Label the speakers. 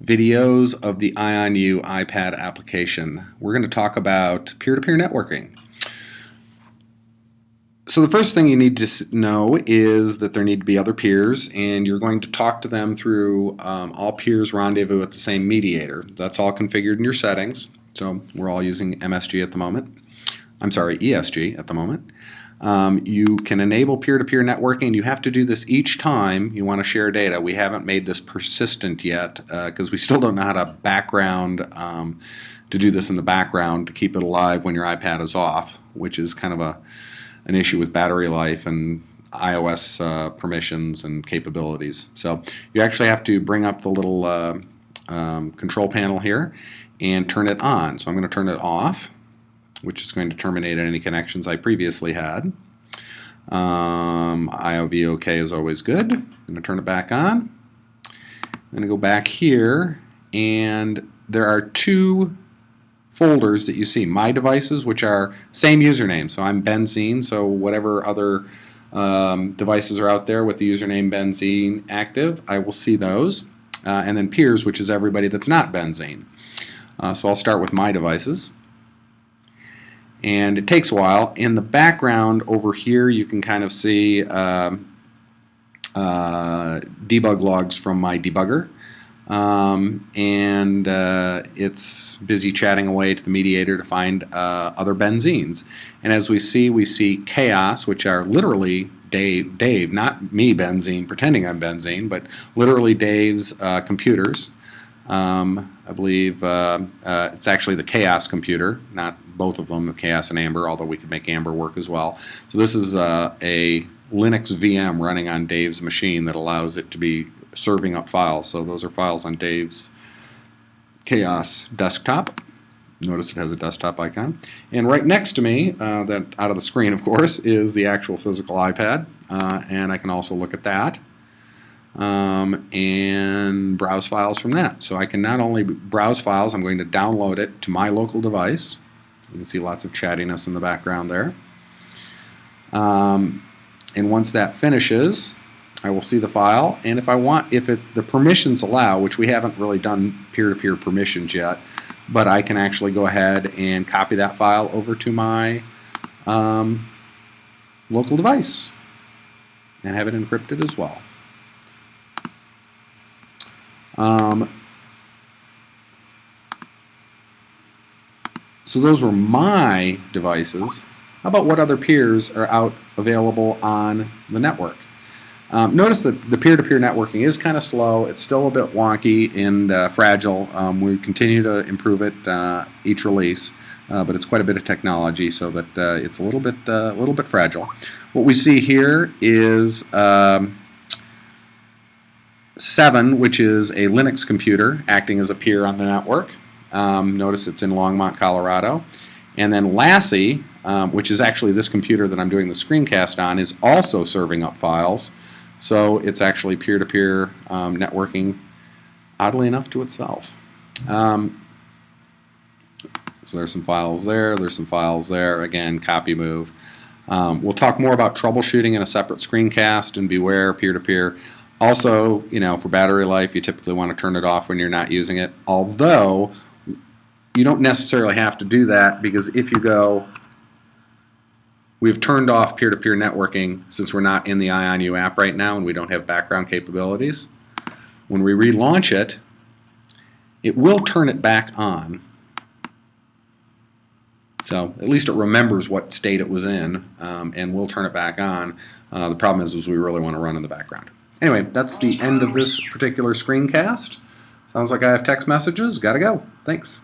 Speaker 1: videos of the IONU iPad application. We're going to talk about peer-to-peer networking. So the first thing you need to know is that there need to be other peers, and you're going to talk to them through all peers rendezvous at the same mediator. That's all configured in your settings. So we're all using MSG at the moment. I'm sorry, ESG at the moment. You can enable peer-to-peer networking. You have to do this each time you want to share data. We haven't made this persistent yet because we still don't know how to background to do this in the background to keep it alive when your iPad is off, which is kind of an issue with battery life and iOS permissions and capabilities. So you actually have to bring up the little control panel here and turn it on. So I'm going to turn it off, which is going to terminate any connections I previously had. IOVOK is always good. I'm going to turn it back on. I'm going to go back here, and there are two folders that you see. My devices, which are same username. So I'm Benzene, so whatever other devices are out there with the username Benzene active, I will see those. And then peers, which is everybody that's not Benzene. So I'll start with my devices. And it takes a while. In the background over here, you can kind of see debug logs from my debugger. It's busy chatting away to the mediator to find other benzenes. And as we see chaos, which are literally Dave, not me Benzene, pretending I'm Benzene, but literally Dave's computers. I believe it's actually the Chaos computer, not both of them, Chaos and Amber, although we could make Amber work as well. So this is a Linux VM running on Dave's machine that allows it to be serving up files. So those are files on Dave's Chaos desktop. Notice it has a desktop icon. And right next to me, that out of the screen, of course, is the actual physical iPad. And I can also look at that. And browse files from that. So I can not only browse files, I'm going to download it to my local device. You can see lots of chattiness in the background there. And once that finishes, I will see the file, and if I want, the permissions allow, which we haven't really done peer-to-peer permissions yet, but I can actually go ahead and copy that file over to my local device and have it encrypted as well. So those were my devices. How about what other peers are out available on the network? Notice that the peer-to-peer networking is kind of slow. It's still a bit wonky and fragile. We continue to improve it each release, but it's quite a bit of technology, so that it's a little bit fragile. What we see here is 7, which is a Linux computer acting as a peer on the network. Notice it's in Longmont, Colorado. And then Lassie, which is actually this computer that I'm doing the screencast on, is also serving up files. So it's actually peer-to-peer networking, oddly enough, to itself. So there's some files there, there's some files there. Again, copy move. We'll talk more about troubleshooting in a separate screencast, and beware peer-to-peer. Also, you know, for battery life, you typically want to turn it off when you're not using it. Although, you don't necessarily have to do that, because if you go, we've turned off peer-to-peer networking since we're not in the IONU app right now and we don't have background capabilities. When we relaunch it, it will turn it back on. So at least it remembers what state it was in, and we'll turn it back on. The problem is we really want to run in the background. Anyway, that's the end of this particular screencast. Sounds like I have text messages. Gotta go. Thanks.